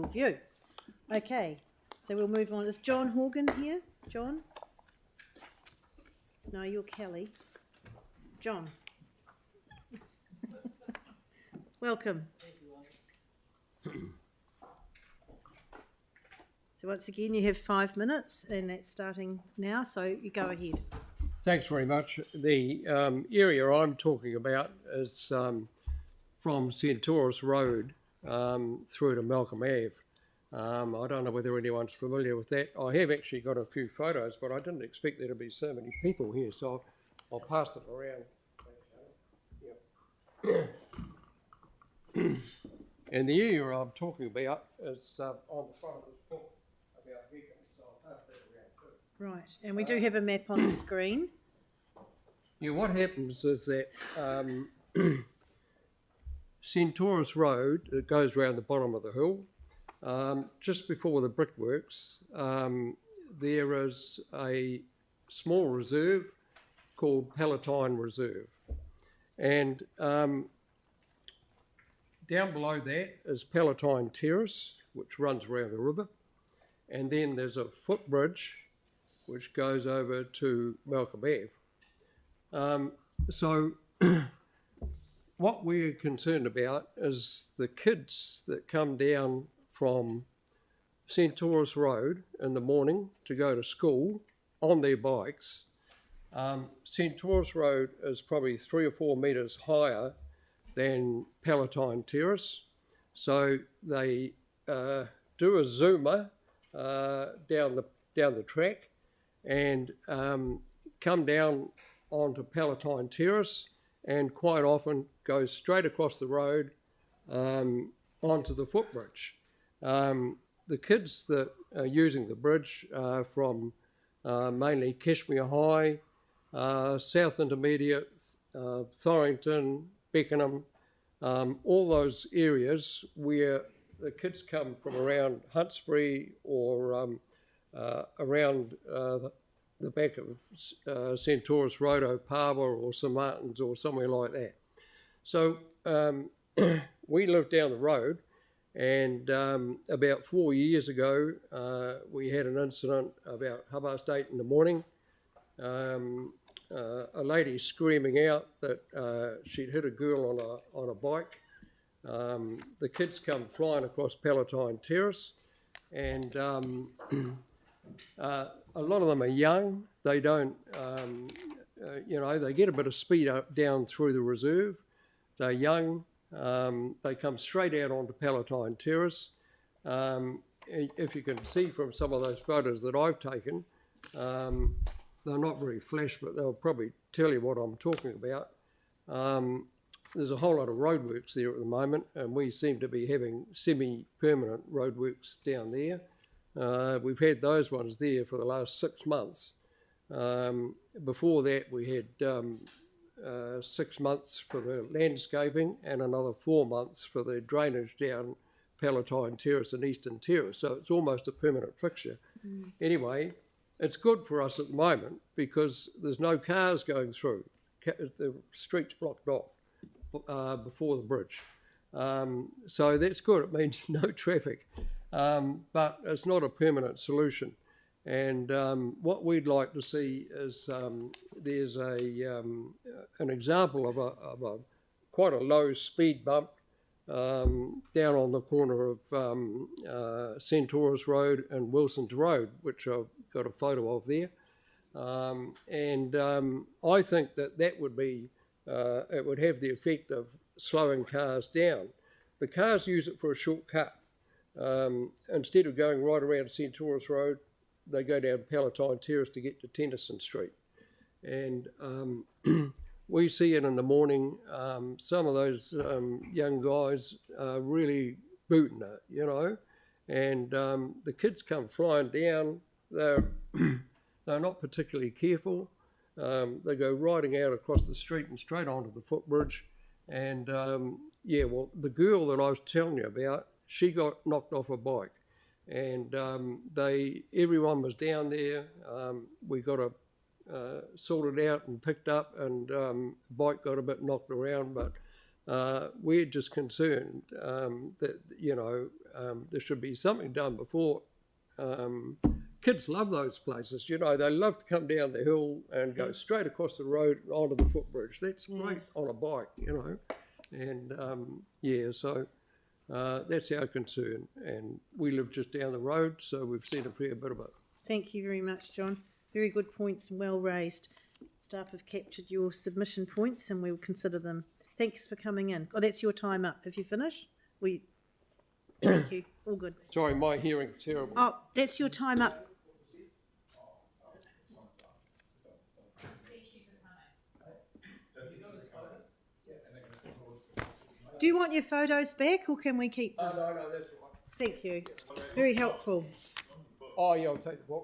aerial view. Okay, so we'll move on. Is John Horgan here? John? No, you're Kelly. John. Welcome. So once again, you have 5 minutes, and that's starting now, so you go ahead. Thanks very much. The area I'm talking about is from Centaurus Road through to Malcolm Ave. I don't know whether anyone's familiar with that. I have actually got a few photos, but I didn't expect there to be so many people here, so I'll pass it around. Yep. And the area I'm talking about is on the front of this book about Horgan, so I'll pass that around too. Right, and we do have a map on the screen. Yeah, what happens is that Centaurus Road, that goes around the bottom of the hill, just before the brickworks, there is a small reserve called Palatine Reserve. And down below that is Palatine Terrace, which runs around the river. And then there's a footbridge which goes over to Malcolm Ave. So what we're concerned about is the kids that come down from Centaurus Road in the morning to go to school on their bikes. Centaurus Road is probably 3 or 4 metres higher than Palatine Terrace. So they do a zoomer down the track and come down onto Palatine Terrace and quite often go straight across the road onto the footbridge. The kids that are using the bridge are from mainly Kashmir High, South Intermediate, Thorrington, Beckenham, all those areas where the kids come from around Huntsbury or around the back of Centaurus Road, Opava or St Martin's or somewhere like that. So we live down the road, and about 4 years ago we had an incident about 8:30 in the morning. A lady screaming out that she'd hit a girl on a bike. The kids come flying across Palatine Terrace, and a lot of them are young. They don't, they get a bit of speed up down through the reserve. They're young. They come straight out onto Palatine Terrace. If you can see from some of those photos that I've taken, they're not very flash, but they'll probably tell you what I'm talking about. There's a whole lot of roadworks there at the moment, and we seem to be having semi-permanent roadworks down there. We've had those ones there for the last 6 months. Before that, we had 6 months for the landscaping and another 4 months for the drainage down Palatine Terrace and Eastern Terrace. So it's almost a permanent fixture. Anyway, it's good for us at the moment because there's no cars going through. The street's blocked off before the bridge. So that's good. It means no traffic. But it's not a permanent solution. And what we'd like to see is there's an example of quite a low speed bump down on the corner of Centaurus Road and Wilson's Road, which I've got a photo of there. And I think that would be, it would have the effect of slowing cars down. The cars use it for a shortcut. Instead of going right around Centaurus Road, they go down Palatine Terrace to get to Tennyson Street. And we see it in the morning. Some of those young guys are really booting it, and the kids come flying down. They're not particularly careful. They go riding out across the street and straight onto the footbridge. And the girl that I was telling you about, she got knocked off a bike, and everyone was down there. We got her sorted out and picked up, and bike got a bit knocked around, but we're just concerned that, you know, there should be something done before. Kids love those places, you know, they love to come down the hill and go straight across the road onto the footbridge. That's great on a bike, you know, and so that's our concern, and we live just down the road, so we've seen a fair bit of it. Thank you very much, John. Very good points and well raised. Staff have captured your submission points and we'll consider them. Thanks for coming in. Oh, that's your time up. Have you finished? Thank you. All good. Sorry, my hearing's terrible. Oh, that's your time up. Do you want your photos back or can we keep them? No, that's all right. Thank you. Very helpful. Oh, yeah, I'll take the book.